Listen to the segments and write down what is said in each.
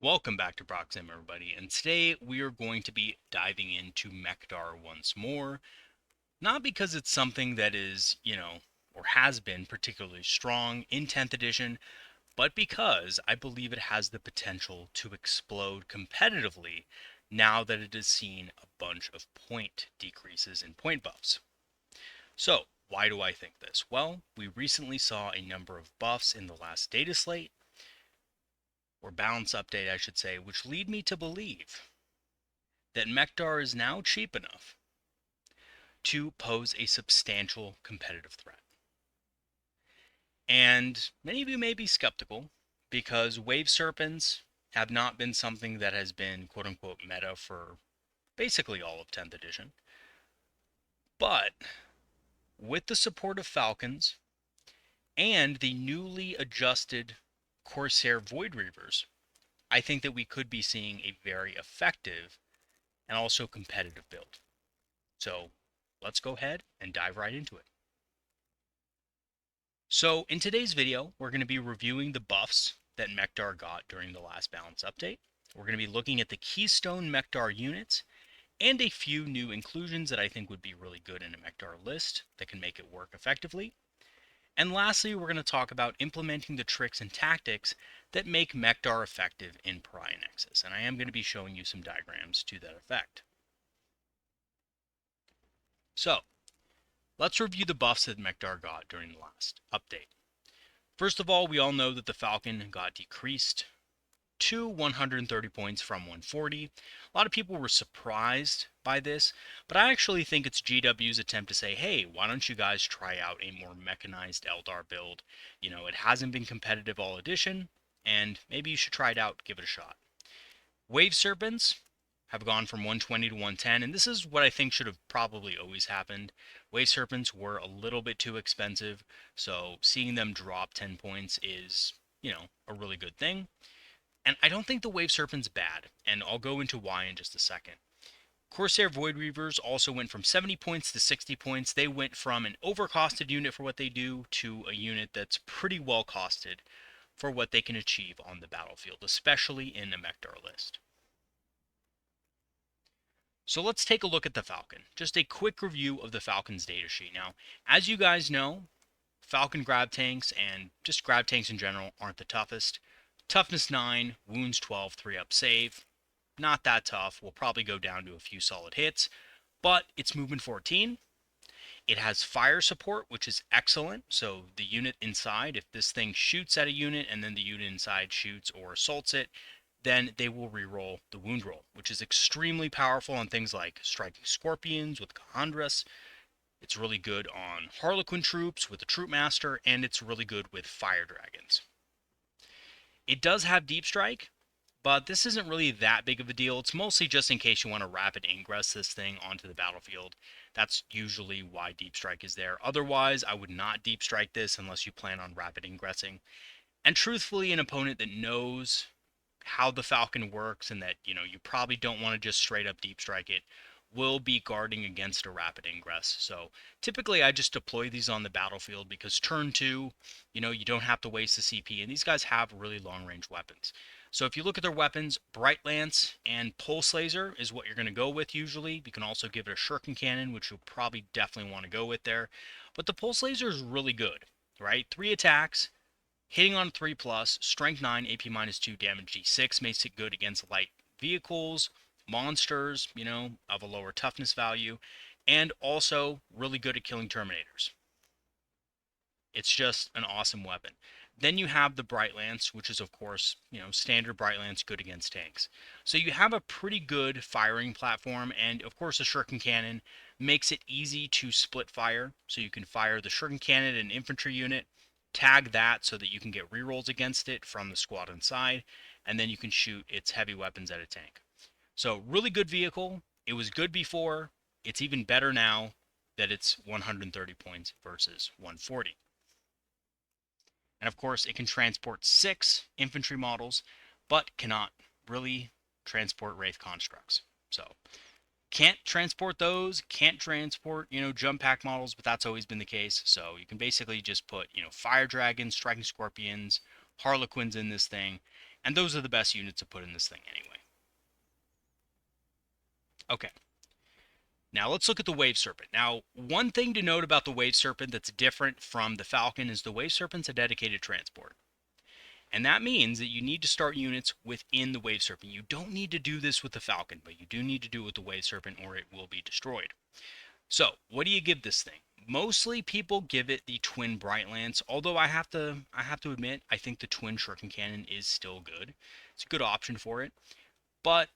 Welcome back to Proxy, everybody, and today we are going to be diving into Mechdar once more. Not because it's something that is, or has been particularly strong in 10th edition, but because I believe it has the potential to explode competitively now that it has seen a bunch of point decreases in point buffs. So, why do I think this? Well, we recently saw a number of buffs in the last data slate, or balance update, I should say, which lead me to believe that Mechdar is now cheap enough to pose a substantial competitive threat. And many of you may be skeptical because wave serpents have not been something that has been quote unquote meta for basically all of 10th edition. But with the support of Falcons and the newly adjusted Corsair Void Reavers, I think that we could be seeing a very effective and also competitive build. So let's go ahead and dive right into it. So in today's video, we're going to be reviewing the buffs that Mechdar got during the last balance update. We're going to be looking at the Keystone Mechdar units and a few new inclusions that I think would be really good in a Mechdar list that can make it work effectively. And lastly, we're going to talk about implementing the tricks and tactics that make Mechdar effective in Pariah Nexus. And I am going to be showing you some diagrams to that effect. So, let's review the buffs that Mechdar got during the last update. First of all, we all know that the Falcon got decreased to 130 points from 140. A lot of people were surprised by this, but I actually think it's GW's attempt to say, hey, why don't you guys try out a more mechanized Eldar build? It hasn't been competitive all edition, and maybe you should try it out, give it a shot. Wave Serpents have gone from 120 to 110, and this is what I think should have probably always happened. Wave Serpents were a little bit too expensive, so seeing them drop 10 points is, a really good thing. And I don't think the Wave Serpent's bad, and I'll go into why in just a second. Corsair Void Reavers also went from 70 points to 60 points. They went from an overcosted unit for what they do to a unit that's pretty well costed for what they can achieve on the battlefield, especially in a Mechdar list. So let's take a look at the Falcon. Just a quick review of the Falcon's datasheet. Now, as you guys know, Falcon grab tanks and just grab tanks in general aren't the toughest. Toughness 9, wounds 12, 3-up save. Not that tough. We'll probably go down to a few solid hits, but it's movement 14. It has fire support, which is excellent. So the unit inside, if this thing shoots at a unit and then the unit inside shoots or assaults it, then they will reroll the wound roll, which is extremely powerful on things like striking scorpions with Cahandras. It's really good on Harlequin troops with the Troop Master, and it's really good with fire dragons. It does have deep strike, but this isn't really that big of a deal. It's mostly just in case you want to rapid ingress this thing onto the battlefield. That's usually why deep strike is there. Otherwise, I would not deep strike this unless you plan on rapid ingressing. And truthfully, an opponent that knows how the Falcon works and that, you probably don't want to just straight up deep strike it, will be guarding against a rapid ingress. So typically I just deploy these on the battlefield because turn 2, you don't have to waste the CP, and these guys have really long range weapons. So if you look at their weapons, Bright Lance and Pulse Laser is what you're going to go with usually. You can also give it a Shuriken Cannon, which you'll probably definitely want to go with there. But the Pulse Laser is really good, right? 3 attacks, hitting on 3+, strength 9, AP -2, damage D6 makes it good against light vehicles, monsters, of a lower toughness value, and also really good at killing Terminators. It's just an awesome weapon. Then you have the Bright Lance, which is of course, standard Bright Lance, good against tanks. So you have a pretty good firing platform, and of course the Shuriken Cannon makes it easy to split fire. So you can fire the Shuriken Cannon at an infantry unit, tag that so that you can get rerolls against it from the squad inside, and then you can shoot its heavy weapons at a tank. So really good vehicle. It was good before. It's even better now that it's 130 points versus 140. And of course, it can transport 6 infantry models, but cannot really transport Wraith constructs. So can't transport those, can't transport, jump pack models, but that's always been the case. So you can basically just put, fire dragons, striking scorpions, harlequins in this thing, And those are the best units to put in this thing anyway. Okay. Now let's look at the Wave Serpent. Now, one thing to note about the Wave Serpent that's different from the Falcon is the Wave Serpent's a dedicated transport. And that means that you need to start units within the Wave Serpent. You don't need to do this with the Falcon, but you do need to do it with the Wave Serpent or it will be destroyed. So, what do you give this thing? Mostly people give it the Twin Bright Lance, although I have to admit, I think the Twin Shuriken Cannon is still good. It's a good option for it. But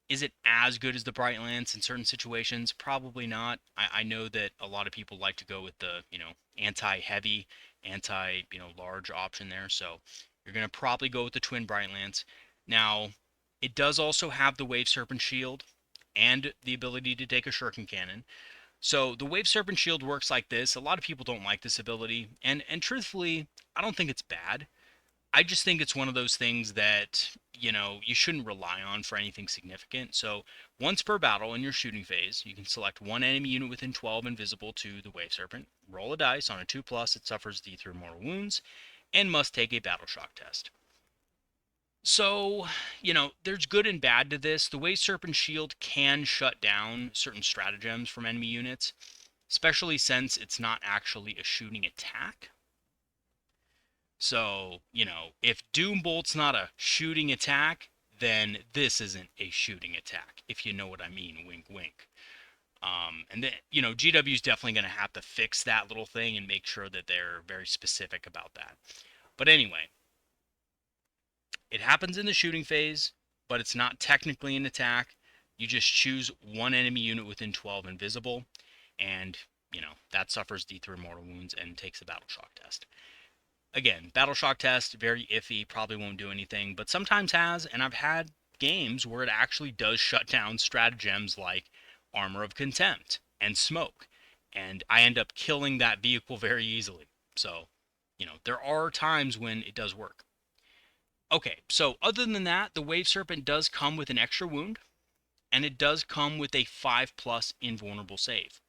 is it as good as the Bright Lance in certain situations? Probably not. I know that a lot of people like to go with the, anti-heavy, large option there. So you're going to probably go with the Twin Bright Lance. Now, it does also have the Wave Serpent Shield and the ability to take a Shuriken Cannon. So the Wave Serpent Shield works like this. A lot of people don't like this ability, and truthfully, I don't think it's bad. I just think it's one of those things that, you shouldn't rely on for anything significant. So once per battle in your shooting phase, you can select one enemy unit within 12 invisible to the Wave Serpent, roll a dice. On a 2+, it suffers D3 mortal wounds, and must take a battle shock test. So, there's good and bad to this. The Wave Serpent Shield can shut down certain stratagems from enemy units, especially since it's not actually a shooting attack. So, if Doombolt's not a shooting attack, then this isn't a shooting attack, if you know what I mean, wink, wink. And then, GW's definitely going to have to fix that little thing and make sure that they're very specific about that. But anyway, it happens in the shooting phase, but it's not technically an attack. You just choose one enemy unit within 12 invisible, and, that suffers D3 mortal wounds and takes a battle shock test. Again, battle shock test, very iffy, probably won't do anything, but sometimes has, and I've had games where it actually does shut down stratagems like Armor of Contempt and Smoke, and I end up killing that vehicle very easily. So, there are times when it does work. Okay, so other than that, the Wave Serpent does come with an extra wound, and it does come with a 5+ invulnerable save.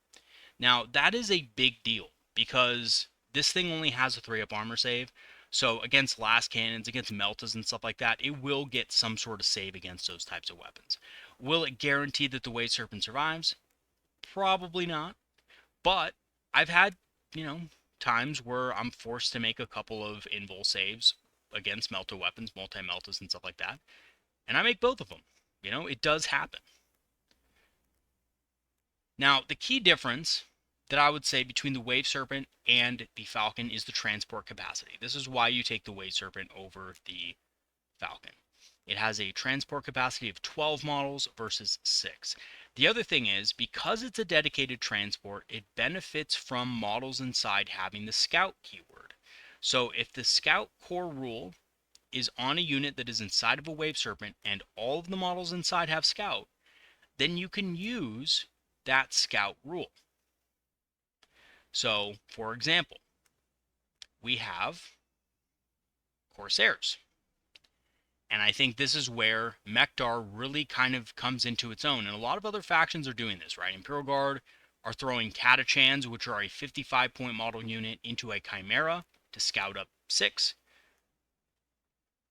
Now, that is a big deal, because this thing only has a 3-up armor save, so against last cannons, against meltas and stuff like that, it will get some sort of save against those types of weapons. Will it guarantee that the Wave Serpent survives? Probably not, but I've had, times where I'm forced to make a couple of invul saves against melta weapons, multi-meltas and stuff like that, and I make both of them. It does happen. Now, the key difference that I would say between the Wave Serpent and the Falcon is the transport capacity. This is why you take the Wave Serpent over the Falcon. It has a transport capacity of 12 models versus 6. The other thing is, because it's a dedicated transport, it benefits from models inside having the Scout keyword. So if the Scout core rule is on a unit that is inside of a Wave Serpent and all of the models inside have Scout, then you can use that Scout rule. So, for example, we have Corsairs. And I think this is where Mechdar really kind of comes into its own. And a lot of other factions are doing this, right? Imperial Guard are throwing Catachans, which are a 55-point model unit, into a Chimera to scout up 6.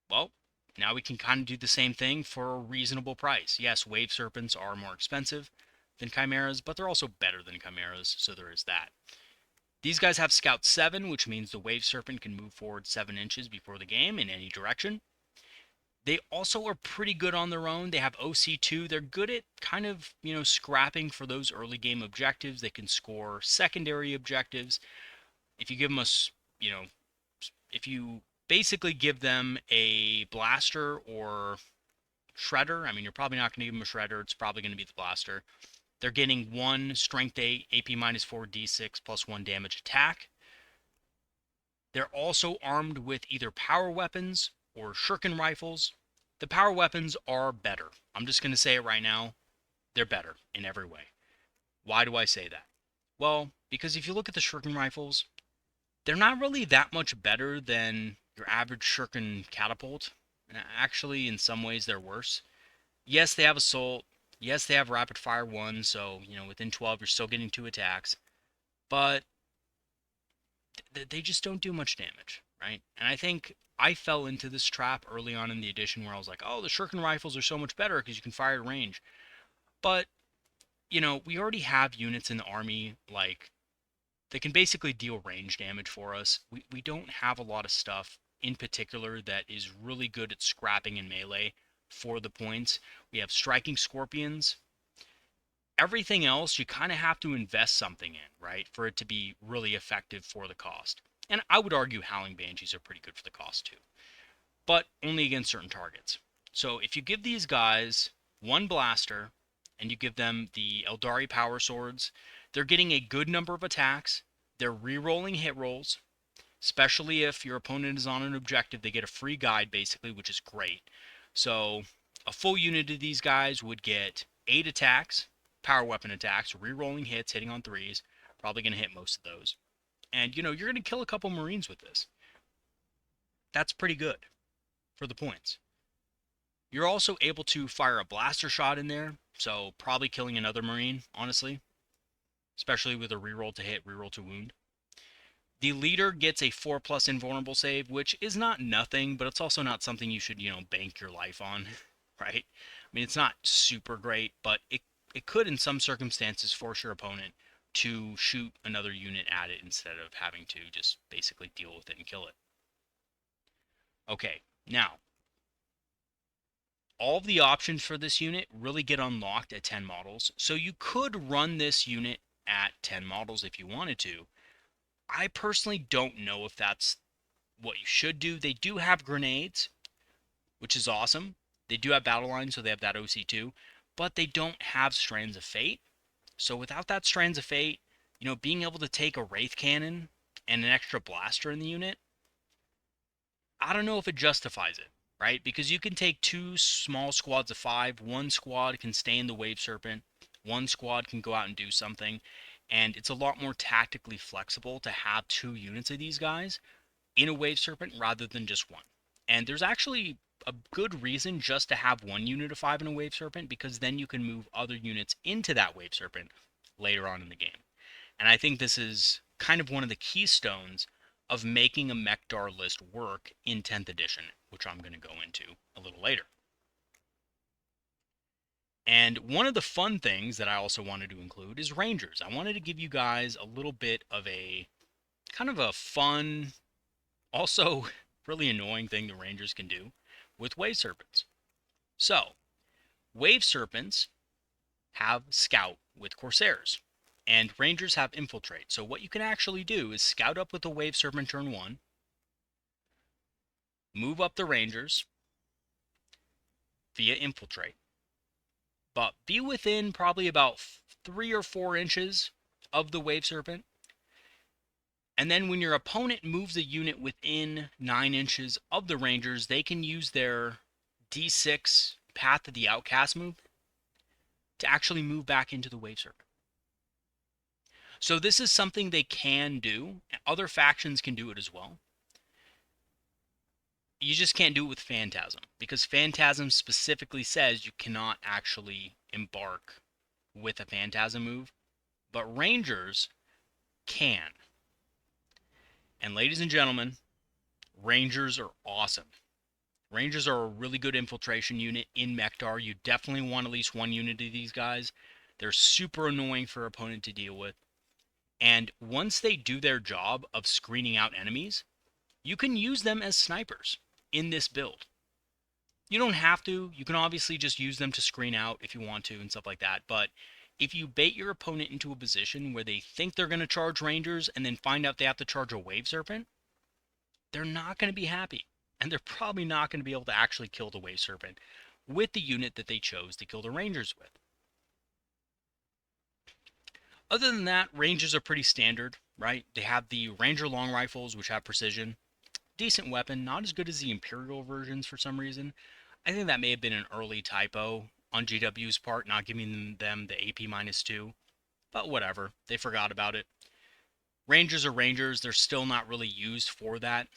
Well, now we can kind of do the same thing for a reasonable price. Yes, Wave Serpents are more expensive than Chimeras, but they're also better than Chimeras, so there is that. These guys have Scout 7, which means the Wave Serpent can move forward 7 inches before the game in any direction. They also are pretty good on their own. They have OC2. They're good at kind of, scrapping for those early game objectives. They can score secondary objectives. If you give them if you basically give them a blaster or shredder, you're probably not going to give them a shredder. It's probably going to be the blaster. They're getting 1 strength 8, AP -4, D6 plus 1 damage attack. They're also armed with either power weapons or shuriken rifles. The power weapons are better. I'm just going to say it right now. They're better in every way. Why do I say that? Well, because if you look at the shuriken rifles, they're not really that much better than your average shuriken catapult. And actually, in some ways, they're worse. Yes, they have assault. Yes, they have rapid fire 1, so, within 12, you're still getting 2 attacks. But they just don't do much damage, right? And I think I fell into this trap early on in the edition where I was like, oh, the shuriken rifles are so much better because you can fire at range. But, we already have units in the army, like, they can basically deal range damage for us. We don't have a lot of stuff in particular that is really good at scrapping and melee for the points. We have striking scorpions. Everything else you kind of have to invest something in, right, for it to be really effective for the cost. And I would argue Howling Banshees are pretty good for the cost too, but only against certain targets. So if you give these guys one blaster and you give them the Aeldari power swords, they're getting a good number of attacks. They're re-rolling hit rolls, especially if your opponent is on an objective. They get a free guide basically, which is great. So a full unit of these guys would get 8 attacks, power weapon attacks, re-rolling hits, hitting on 3s. Probably going to hit most of those. And you're going to kill a couple Marines with this. That's pretty good for the points. You're also able to fire a blaster shot in there, so probably killing another Marine, honestly. Especially with a reroll to hit, reroll to wound. The leader gets a 4+ invulnerable save, which is not nothing, but it's also not something you should, bank your life on, right? I mean, it's not super great, but it could in some circumstances force your opponent to shoot another unit at it instead of having to just basically deal with it and kill it. Okay, now, all of the options for this unit really get unlocked at 10 models, so you could run this unit at 10 models if you wanted to. I personally don't know if that's what you should do. They do have grenades, which is awesome. They do have battle lines, so they have that OC2, but they don't have Strands of Fate. So without that Strands of Fate, being able to take a Wraith Cannon and an extra blaster in the unit, I don't know if it justifies it, right? Because you can take 2 small squads of 5, one squad can stay in the Wave Serpent, one squad can go out and do something, and it's a lot more tactically flexible to have 2 units of these guys in a Wave Serpent rather than just one. And there's actually a good reason just to have 1 unit of 5 in a Wave Serpent, because then you can move other units into that Wave Serpent later on in the game. And I think this is kind of one of the keystones of making a Mechdar list work in 10th edition, which I'm going to go into a little later. And one of the fun things that I also wanted to include is Rangers. I wanted to give you guys a little bit of a kind of a fun, also really annoying thing the Rangers can do with Wave Serpents. So, Wave Serpents have Scout with Corsairs, and Rangers have Infiltrate. So what you can actually do is scout up with the Wave Serpent turn 1, move up the Rangers via Infiltrate, but be within probably about 3 or 4 inches of the Wave Serpent. And then when your opponent moves a unit within 9 inches of the Rangers, they can use their D6 Path of the Outcast move to actually move back into the Wave Serpent. So this is something they can do. Other factions can do it as well. You just can't do it with Phantasm, because Phantasm specifically says you cannot actually embark with a Phantasm move, but Rangers can. And ladies and gentlemen, Rangers are awesome. Rangers are a really good infiltration unit in Mechdar. You definitely want at least 1 unit of these guys. They're super annoying for an opponent to deal with. And once they do their job of screening out enemies, you can use them as snipers in this build. You don't have to. You can obviously just use them to screen out if you want to and stuff like that. But if you bait your opponent into a position where they think they're going to charge Rangers and then find out they have to charge a Wave Serpent, they're not going to be happy. And they're probably not going to be able to actually kill the Wave Serpent with the unit that they chose to kill the Rangers with. Other than that, Rangers are pretty standard, right? They have the Ranger long rifles, which have precision. Decent weapon, not as good as the Imperial versions for some reason. I think that may have been an early typo on GW's part, not giving them the AP -2. But whatever, they forgot about it. Rangers are Rangers, they're still not really used for that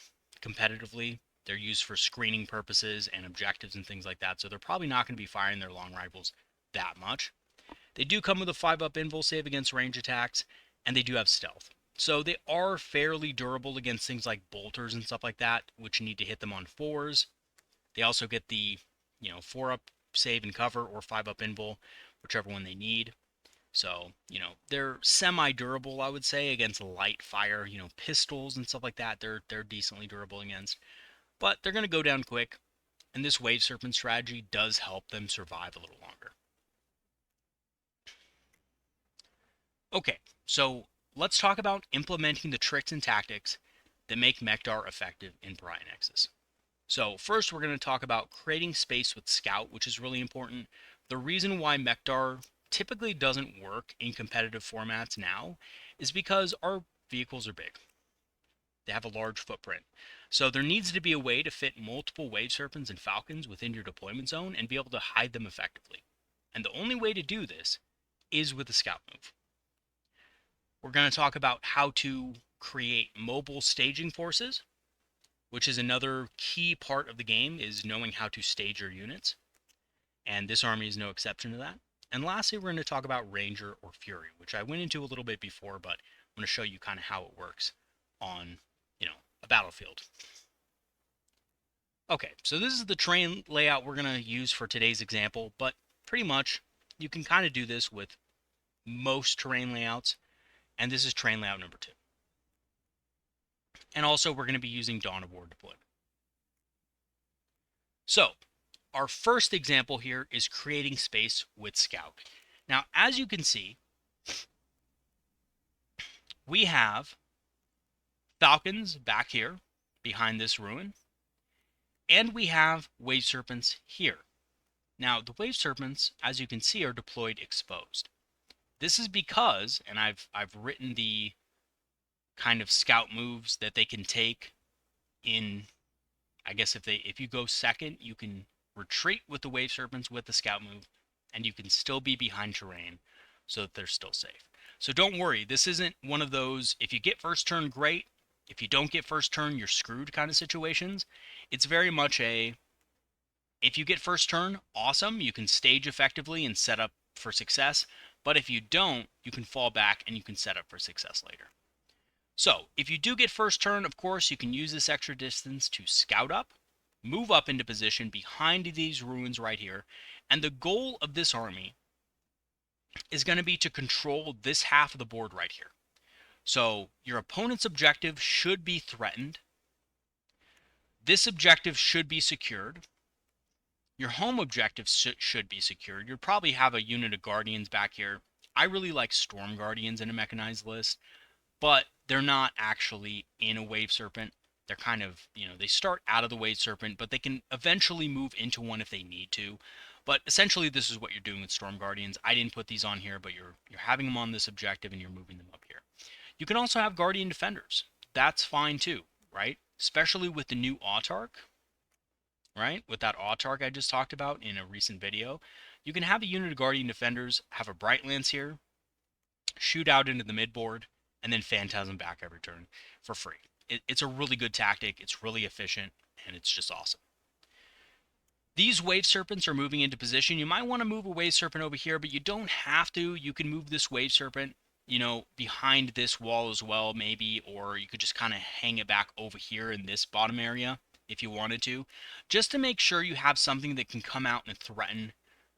competitively. They're used for screening purposes and objectives and things like that, so they're probably not going to be firing their long rifles that much. They do come with a 5+ invul save against range attacks, and they do have stealth. So they are fairly durable against things like bolters and stuff like that, which need to hit them on 4s. They also get the, 4-up save and cover or 5-up invul, whichever one they need. So, they're semi-durable, I would say, against light fire, pistols and stuff like that. They're decently durable against. But they're going to go down quick, and this Wave Serpent strategy does help them survive a little longer. Okay, so let's talk about implementing the tricks and tactics that make Mechdar effective in Brian X's. So first, we're going to talk about creating space with Scout, which is really important. The reason why Mechdar typically doesn't work in competitive formats now is because our vehicles are big. They have a large footprint. So there needs to be a way to fit multiple Wave Serpents and Falcons within your deployment zone and be able to hide them effectively. And the only way to do this is with a Scout move. We're going to talk about how to create mobile staging forces, which is another key part of the game, is knowing how to stage your units. And this army is no exception to that. And lastly, we're going to talk about Ranger or Fury, which I went into a little bit before, but I'm going to show you kind of how it works on, a battlefield. Okay, so this is the terrain layout we're going to use for today's example, but pretty much you can kind of do this with most terrain layouts, and this is terrain layout number 2. And also we're going to be using Dawn of War deployment. So our first example here is creating space with Scout. Now, as you can see, we have Falcons back here behind this ruin, and we have Wave Serpents here. Now, the Wave Serpents, as you can see, are deployed exposed. This is because, and I've written the kind of Scout moves that they can take in, I guess if you go second, you can retreat with the Wave Serpents with the Scout move, and you can still be behind terrain so that they're still safe. So don't worry, this isn't one of those, if you get first turn, great. If you don't get first turn, you're screwed kind of situations. It's very much a, if you get first turn, awesome, you can stage effectively and set up for success. But if you don't, you can fall back and you can set up for success later. So if you do get first turn, of course, you can use this extra distance to scout up, move up into position behind these ruins right here. And the goal of this army is going to be to control this half of the board right here. So your opponent's objective should be threatened. This objective should be secured. Your home objective should be secured. You'll probably have a unit of Guardians back here. I really like Storm Guardians in a mechanized list, but they're not actually in a Wave Serpent. They're kind of, they start out of the Wave Serpent, but they can eventually move into one if they need to. But essentially, this is what you're doing with Storm Guardians. I didn't put these on here, but you're having them on this objective and you're moving them up here. You can also have Guardian Defenders. That's fine too, right? Especially with the new Autarch, right? With that Autarch I just talked about in a recent video. You can have a unit of Guardian Defenders, have a Bright Lance here, shoot out into the midboard, and then Phantasm back every turn for free. It's a really good tactic. It's really efficient, and it's just awesome. These Wave Serpents are moving into position. You might want to move a Wave Serpent over here, but you don't have to. You can move this Wave Serpent, behind this wall as well, maybe, or you could just kind of hang it back over here in this bottom area if you wanted to, just to make sure you have something that can come out and threaten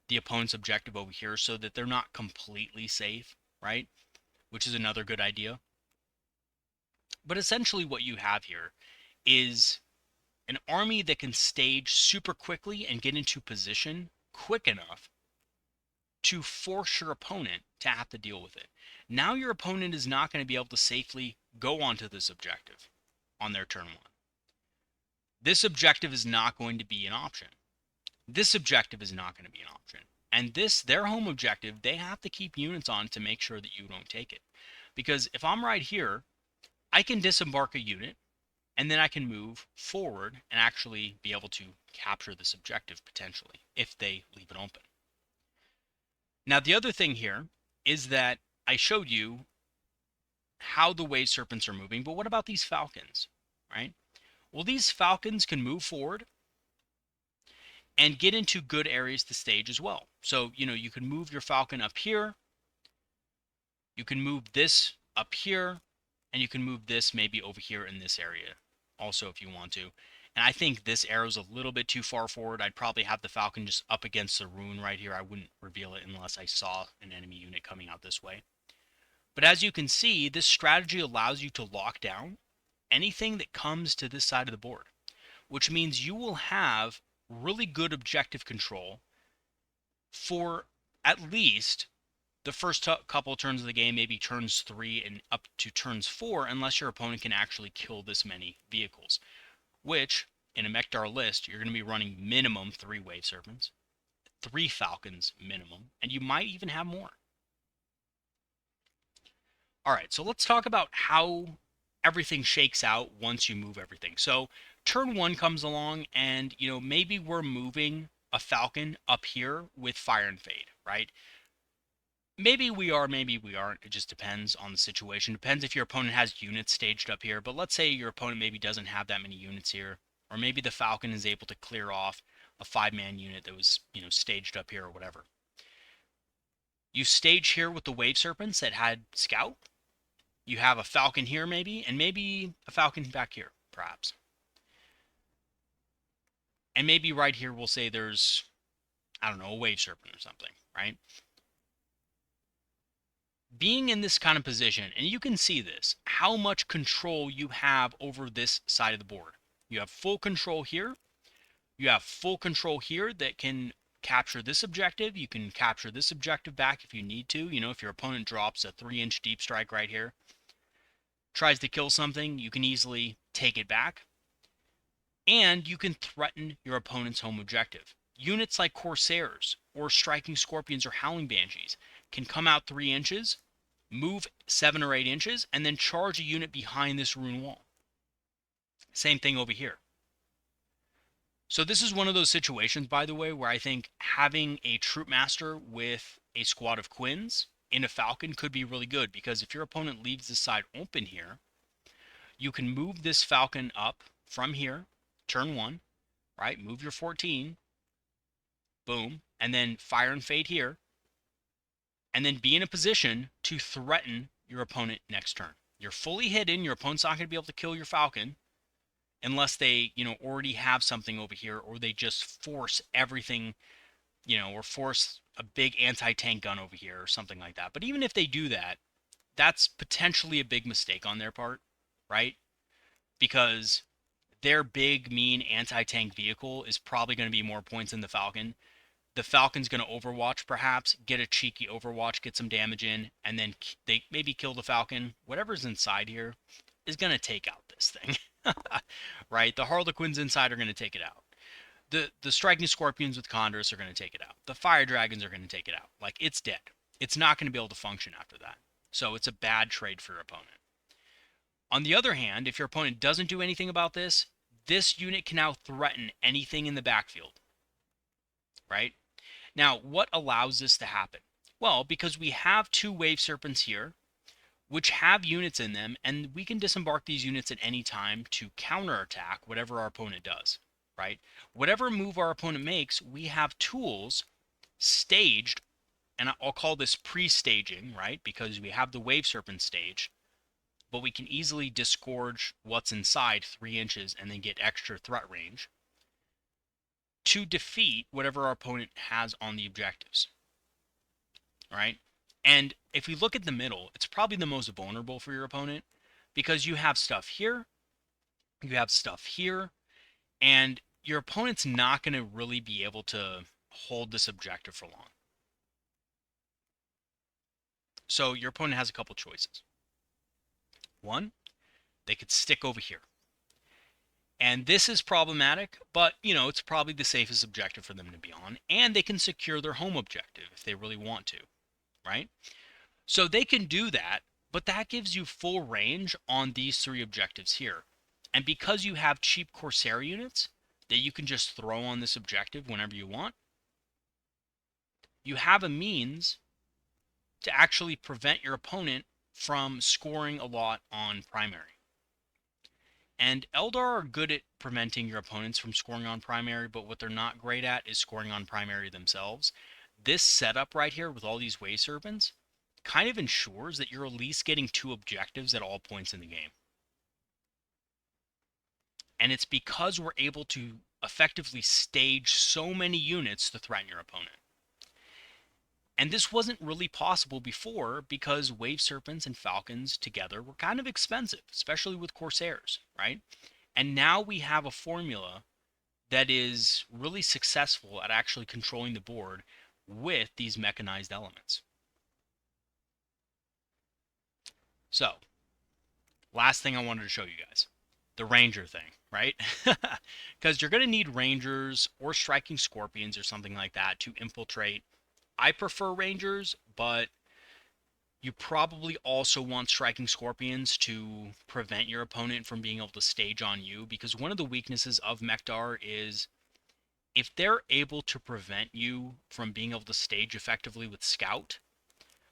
the opponent's objective over here so that they're not completely safe, right? Which is another good idea. But essentially what you have here is an army that can stage super quickly and get into position quick enough to force your opponent to have to deal with it. Now your opponent is not going to be able to safely go onto this objective on their turn 1. This objective is not going to be an option. This objective is not going to be an option. And their home objective, they have to keep units on to make sure that you don't take it. Because if I'm right here, I can disembark a unit, and then I can move forward and actually be able to capture this objective potentially, if they leave it open. Now, the other thing here is that I showed you how the Wave Serpents are moving, but what about these Falcons, right? Well, these Falcons can move forward and get into good areas to stage as well. So, you can move your Falcon up here. You can move this up here. and you can move this maybe over here in this area also if you want to. And I think this arrow's a little bit too far forward. I'd probably have the Falcon just up against the rune right here. I wouldn't reveal it unless I saw an enemy unit coming out this way. But as you can see, this strategy allows you to lock down anything that comes to this side of the board, which means you will have really good objective control for at least the first couple turns of the game, maybe turns 3 and up to turns 4, unless your opponent can actually kill this many vehicles, which in a Mechdar list, you're going to be running minimum 3 Wave Serpents, 3 Falcons minimum, and you might even have more. All right, so let's talk about how everything shakes out once you move everything. So turn 1 comes along, and maybe we're moving a Falcon up here with Fire and Fade, right? Maybe we are, maybe we aren't. It just depends on the situation. Depends if your opponent has units staged up here. But let's say your opponent maybe doesn't have that many units here. Or maybe the Falcon is able to clear off a 5-man unit that was, staged up here or whatever. You stage here with the Wave Serpents that had Scout. You have a Falcon here maybe, and maybe a Falcon back here, perhaps. And maybe right here we'll say there's, I don't know, a Wave Serpent or something, right? Being in this kind of position, and you can see this, how much control you have over this side of the board. You have full control here. You have full control here that can capture this objective. You can capture this objective back if you need to. If your opponent drops a 3-inch deep strike right here, tries to kill something, you can easily take it back. And you can threaten your opponent's home objective. Units like Corsairs or Striking Scorpions or Howling Banshees can come out 3 inches, move 7 or 8 inches, and then charge a unit behind this rune wall. Same thing over here. So this is one of those situations, by the way, where I think having a Troop Master with a squad of Quins in a Falcon could be really good, because if your opponent leaves this side open here, you can move this Falcon up from here, turn 1, right? Move your 14, boom, and then Fire and Fade here, and then be in a position to threaten your opponent next turn. You're fully hidden. Your opponent's not going to be able to kill your Falcon unless they, already have something over here, or they just force everything, or force a big anti-tank gun over here or something like that. But even if they do that, that's potentially a big mistake on their part, right? Because their big, mean anti-tank vehicle is probably going to be more points than the Falcon. The Falcon's going to overwatch, perhaps, get a cheeky overwatch, get some damage in, and then they maybe kill the Falcon. Whatever's inside here is going to take out this thing, right? The Harlequins inside are going to take it out. The Striking Scorpions with Condors are going to take it out. The Fire Dragons are going to take it out. Like, it's dead. It's not going to be able to function after that. So it's a bad trade for your opponent. On the other hand, if your opponent doesn't do anything about this, this unit can now threaten anything in the backfield, right? Now, what allows this to happen? Well, because we have 2 Wave Serpents here, which have units in them, and we can disembark these units at any time to counterattack whatever our opponent does, right? Whatever move our opponent makes, we have tools staged, and I'll call this pre-staging, right? Because we have the Wave Serpent stage, but we can easily disgorge what's inside 3 inches and then get extra threat range to defeat whatever our opponent has on the objectives, right? And if we look at the middle, it's probably the most vulnerable for your opponent, because you have stuff here, you have stuff here, and your opponent's not going to really be able to hold this objective for long. So your opponent has a couple choices. One, they could stick over here. And this is problematic, but, it's probably the safest objective for them to be on. And they can secure their home objective if they really want to, right? So they can do that, but that gives you full range on these 3 objectives here. And because you have cheap Corsair units that you can just throw on this objective whenever you want, you have a means to actually prevent your opponent from scoring a lot on primary. And Eldar are good at preventing your opponents from scoring on primary, but what they're not great at is scoring on primary themselves. This setup right here with all these Wave Serpents kind of ensures that you're at least getting 2 objectives at all points in the game. And it's because we're able to effectively stage so many units to threaten your opponent. And this wasn't really possible before because Wave Serpents and Falcons together were kind of expensive, especially with Corsairs, right? And now we have a formula that is really successful at actually controlling the board with these mechanized elements. So, last thing I wanted to show you guys, the Ranger thing, right? Because you're going to need Rangers or Striking Scorpions or something like that to infiltrate. I prefer Rangers, but you probably also want Striking Scorpions to prevent your opponent from being able to stage on you, because one of the weaknesses of Mechdar is if they're able to prevent you from being able to stage effectively with Scout,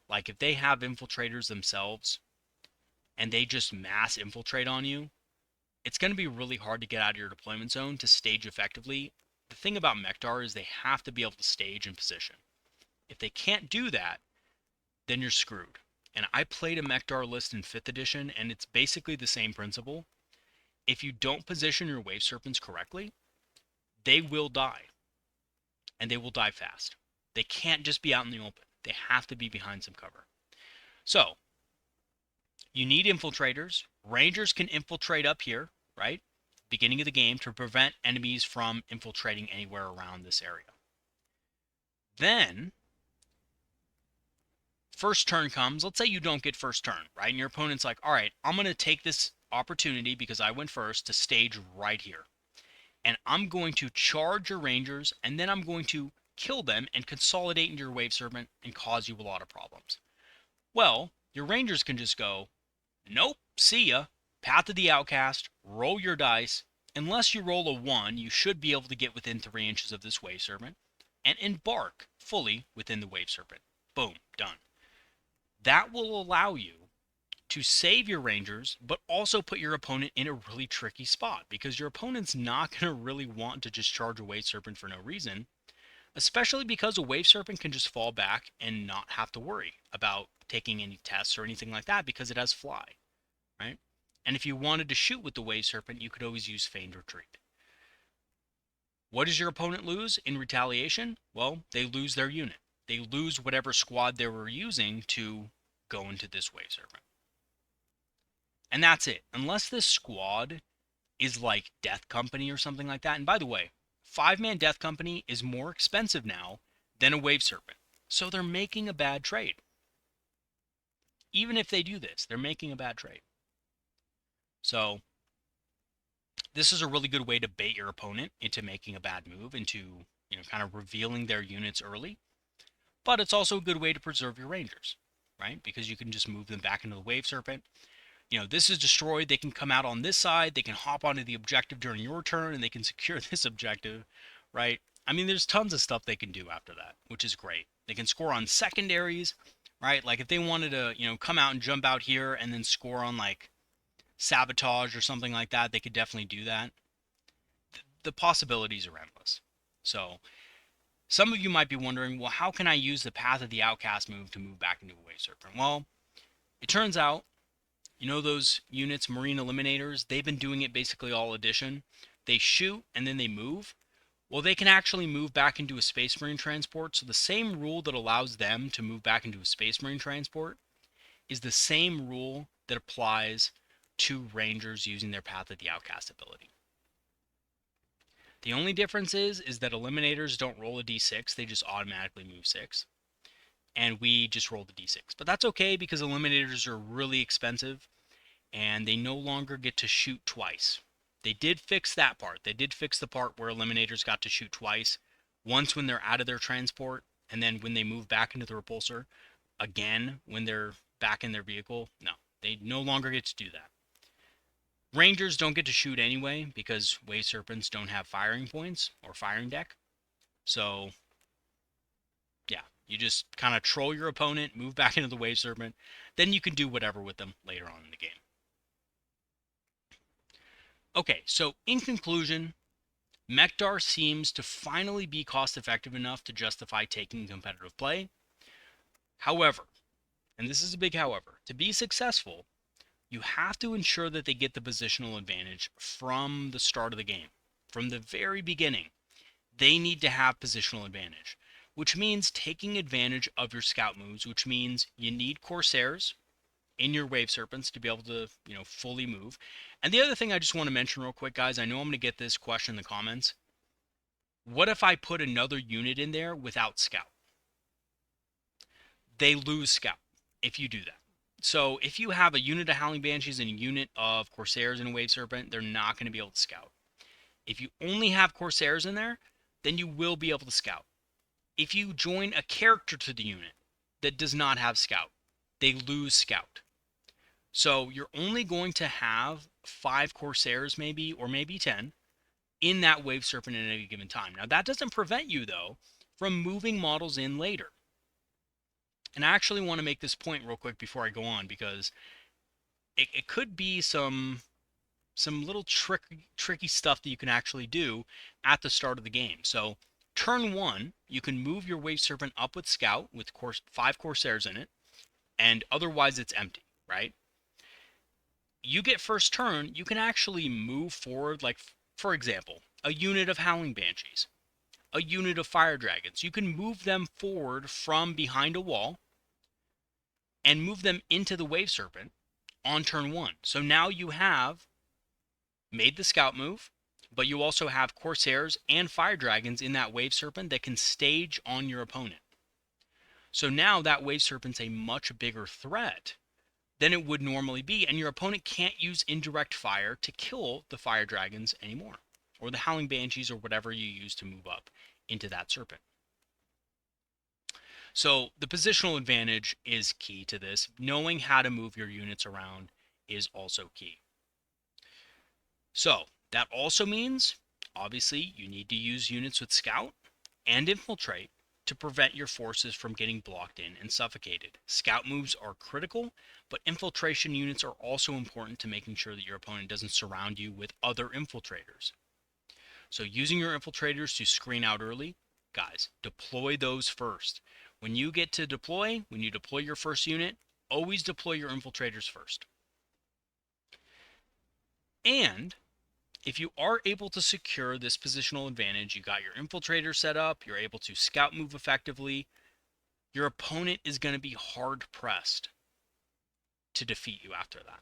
like if they have infiltrators themselves and they just mass infiltrate on you, it's going to be really hard to get out of your deployment zone to stage effectively. The thing about Mechdar is they have to be able to stage in position. If they can't do that, then you're screwed. And I played a Mechdar list in 5th edition, and it's basically the same principle. If you don't position your Wave Serpents correctly, they will die. And they will die fast. They can't just be out in the open. They have to be behind some cover. So, you need infiltrators. Rangers can infiltrate up here, right? Beginning of the game to prevent enemies from infiltrating anywhere around this area. Then, first turn comes. Let's say you don't get first turn, right? And your opponent's like, all right, I'm going to take this opportunity because I went first to stage right here. And I'm going to charge your Rangers, and then I'm going to kill them and consolidate into your Wave Serpent and cause you a lot of problems. Well, your Rangers can just go, nope, see ya, Path of the Outcast, roll your dice. Unless you roll a 1, you should be able to get within 3 inches of this Wave Serpent and embark fully within the Wave Serpent. Boom, done. That will allow you to save your Rangers, but also put your opponent in a really tricky spot, because your opponent's not going to really want to just charge a Wave Serpent for no reason, especially because a Wave Serpent can just fall back and not have to worry about taking any tests or anything like that because it has fly, right? And if you wanted to shoot with the Wave Serpent, you could always use Feigned Retreat. What does your opponent lose in retaliation? Well, they lose their unit. They lose whatever squad they were using to go into this Wave Serpent. And that's it. Unless this squad is like Death Company or something like that. And by the way, 5-man Death Company is more expensive now than a Wave Serpent. So they're making a bad trade. Even if they do this, they're making a bad trade. So this is a really good way to bait your opponent into making a bad move, into, kind of revealing their units early. But it's also a good way to preserve your Rangers, right? Because you can just move them back into the Wave Serpent. This is destroyed. They can come out on this side. They can hop onto the objective during your turn, and they can secure this objective, right? I mean, there's tons of stuff they can do after that, which is great. They can score on secondaries, right? Like if they wanted to, come out and jump out here and then score on like sabotage or something like that, they could definitely do that. The possibilities are endless. So some of you might be wondering, well, how can I use the Path of the Outcast move to move back into a Wave Serpent? Well, it turns out, those units, Marine Eliminators, they've been doing it basically all edition. They shoot and then they move. Well, they can actually move back into a Space Marine transport. So the same rule that allows them to move back into a Space Marine transport is the same rule that applies to Rangers using their Path of the Outcast ability. The only difference is that Eliminators don't roll a d6. They just automatically move 6. And we just roll the d6. But that's okay because Eliminators are really expensive and they no longer get to shoot twice. They did fix that part. They did fix the part where Eliminators got to shoot twice. Once when they're out of their transport, and then when they move back into the repulsor, again when they're back in their vehicle. No, they no longer get to do that. Rangers don't get to shoot anyway because Wave Serpents don't have firing points or firing deck. So yeah, you just kind of troll your opponent, move back into the Wave Serpent, then you can do whatever with them later on in the game. Okay, so in conclusion, Mechdar seems to finally be cost effective enough to justify taking competitive play. However, and this is a big however, to be successful, you have to ensure that they get the positional advantage from the start of the game. From the very beginning, they need to have positional advantage, which means taking advantage of your scout moves, which means you need Corsairs in your Wave Serpents to be able to, fully move. And the other thing I just want to mention real quick, guys, I know I'm going to get this question in the comments. What if I put another unit in there without scout? They lose scout if you do that. So if you have a unit of Howling Banshees and a unit of Corsairs and a Wave Serpent, they're not going to be able to scout. If you only have Corsairs in there, then you will be able to scout. If you join a character to the unit that does not have scout, they lose scout. So you're only going to have 5 Corsairs maybe, or maybe 10, in that Wave Serpent at any given time. Now that doesn't prevent you, though, from moving models in later. And I actually want to make this point real quick before I go on, because it could be some little tricky stuff that you can actually do at the start of the game. So turn 1, you can move your Wave Serpent up with Scout with 5 Corsairs in it, and otherwise it's empty, right? You get first turn, you can actually move forward, like, for example, a unit of Howling Banshees, a unit of Fire Dragons. You can move them forward from behind a wall and move them into the Wave Serpent on turn 1. So now you have made the scout move, but you also have Corsairs and Fire Dragons in that Wave Serpent that can stage on your opponent. So now that Wave Serpent's a much bigger threat than it would normally be, and your opponent can't use indirect fire to kill the Fire Dragons anymore, or the Howling Banshees, or whatever you use to move up into that Serpent. So the positional advantage is key to this. Knowing how to move your units around is also key. So that also means, obviously, you need to use units with Scout and Infiltrate to prevent your forces from getting blocked in and suffocated. Scout moves are critical, but infiltration units are also important to making sure that your opponent doesn't surround you with other infiltrators. So using your infiltrators to screen out early, guys, deploy those first. When you get to deploy, when you deploy your first unit, always deploy your infiltrators first. And if you are able to secure this positional advantage, you got your infiltrator set up, you're able to scout move effectively, your opponent is going to be hard pressed to defeat you after that.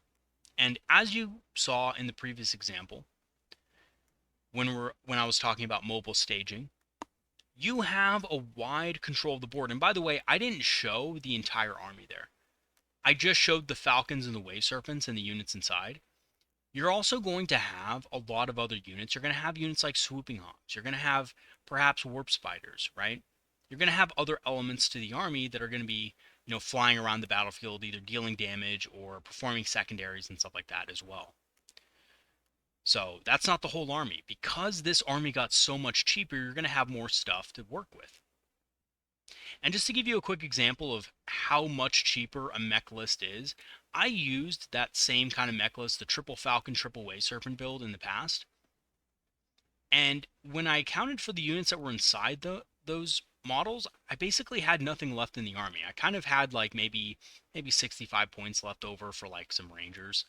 And as you saw in the previous example, when I was talking about mobile staging, you have a wide control of the board. And by the way, I didn't show the entire army there. I just showed the Falcons and the Wave Serpents and the units inside. You're also going to have a lot of other units. You're going to have units like Swooping Hawks. You're going to have perhaps Warp Spiders, right? You're going to have other elements to the army that are going to be, flying around the battlefield, either dealing damage or performing secondaries and stuff like that as well. So that's not the whole army. Because this army got so much cheaper, you're going to have more stuff to work with. And just to give you a quick example of how much cheaper a mech list is, I used that same kind of mech list, the triple Falcon, triple Wave Serpent build in the past. And when I accounted for the units that were inside those models, I basically had nothing left in the army. I kind of had like maybe 65 points left over for like some Rangers.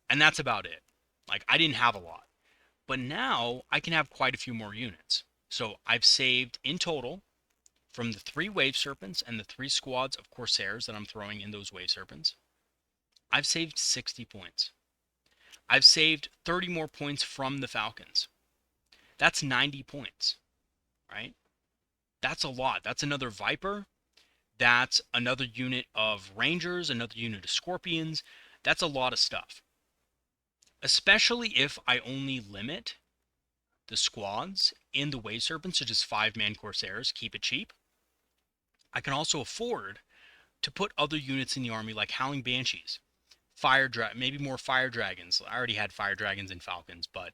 And that's about it. Like, I didn't have a lot. But now I can have quite a few more units. So I've saved in total, from the 3 Wave Serpents and the 3 squads of Corsairs that I'm throwing in those Wave Serpents, I've saved 60 points. I've saved 30 more points from the Falcons. That's 90 points, right? That's a lot. That's another Viper. That's another unit of Rangers, another unit of Scorpions. That's a lot of stuff. Especially if I only limit the squads in the Wave Serpents to just 5-man Corsairs, keep it cheap. I can also afford to put other units in the army like Howling Banshees, maybe more Fire Dragons. I already had Fire Dragons and Falcons, but,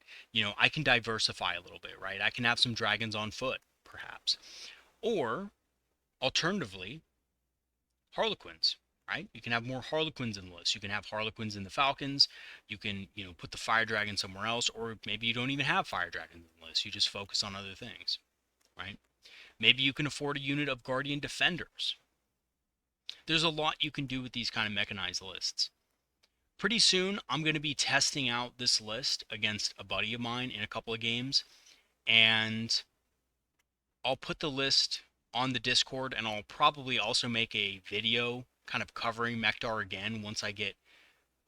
I can diversify a little bit, right? I can have some dragons on foot, perhaps. Or, alternatively, Harlequins, right? You can have more Harlequins in the list. You can have Harlequins in the Falcons. You can, put the Fire Dragon somewhere else, or maybe you don't even have Fire Dragons in the list. You just focus on other things, right? Maybe you can afford a unit of Guardian Defenders. there's a lot you can do with these kind of mechanized lists. Pretty soon, I'm going to be testing out this list against a buddy of mine in a couple of games, and I'll put the list on the Discord, and I'll probably also make a video kind of covering Mechdar again once I get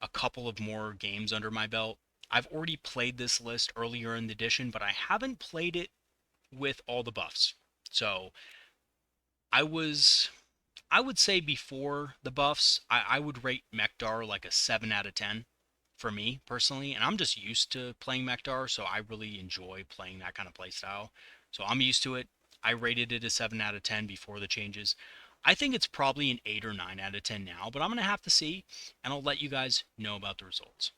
a couple of more games under my belt. I've already played this list earlier in the edition, but I haven't played it with all the buffs. So I would say before the buffs, I would rate Mechdar like a 7 out of 10 for me personally. And I'm just used to playing Mechdar, so I really enjoy playing that kind of playstyle. So I'm used to it. I rated it a 7 out of 10 before the changes. I think it's probably an 8 or 9 out of 10 now, but I'm going to have to see, and I'll let you guys know about the results.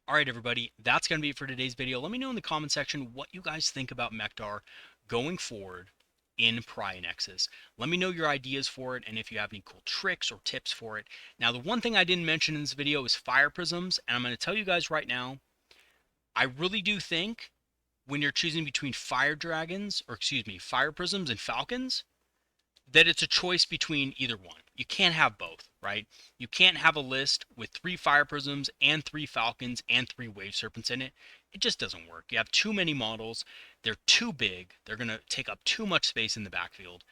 Alright everybody, that's going to be it for today's video. Let me know in the comment section what you guys think about Mechdar going forward in Pry Nexus. Let me know your ideas for it and if you have any cool tricks or tips for it. Now the one thing I didn't mention in this video is fire prisms, and I'm going to tell you guys right now, I really do think when you're choosing between fire prisms and falcons, that it's a choice between either one. You can't have both, right? You can't have a list with 3 fire prisms and 3 falcons and 3 wave serpents in it. It just doesn't work. You have too many models. They're too big. They're going to take up too much space in the backfield.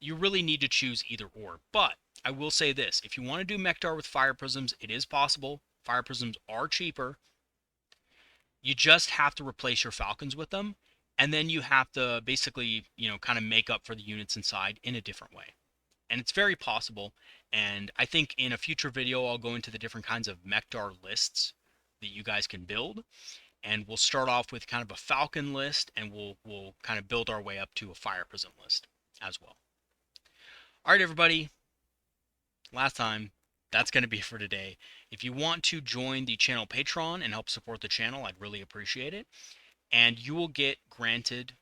You really need to choose either or. But I will say this, if you want to do Mechdar with fire prisms, it is possible. Fire prisms are cheaper. You just have to replace your falcons with them. And then you have to basically, kind of make up for the units inside in a different way. And it's very possible. And I think in a future video, I'll go into the different kinds of Mechdar lists that you guys can build. And we'll start off with kind of a falcon list, and we'll kind of build our way up to a fire prism list as well. All right, everybody. Last time, that's going to be for today. If you want to join the channel Patreon and help support the channel, I'd really appreciate it. And you will get granted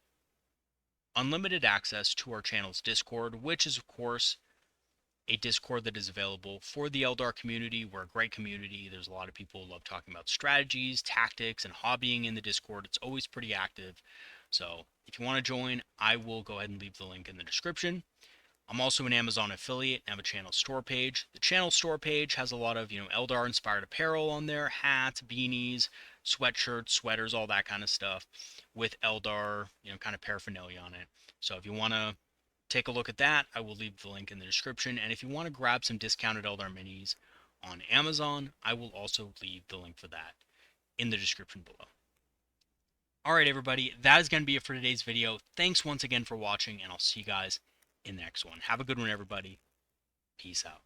unlimited access to our channel's Discord, which is, of course, a Discord that is available for the Eldar community. We're a great community. There's a lot of people who love talking about strategies, tactics, and hobbying in the Discord. It's always pretty active. So if you want to join, I will go ahead and leave the link in the description. I'm also an Amazon affiliate and have a channel store page. The channel store page has a lot of, Eldar inspired apparel on there, hats, beanies, sweatshirts, sweaters, all that kind of stuff with Eldar, kind of paraphernalia on it. So if you want to take a look at that, I will leave the link in the description. And if you want to grab some discounted Eldar minis on Amazon, I will also leave the link for that in the description below. Alright everybody, that is going to be it for today's video. Thanks once again for watching, and I'll see you guys in the next one. Have a good one, everybody. Peace out.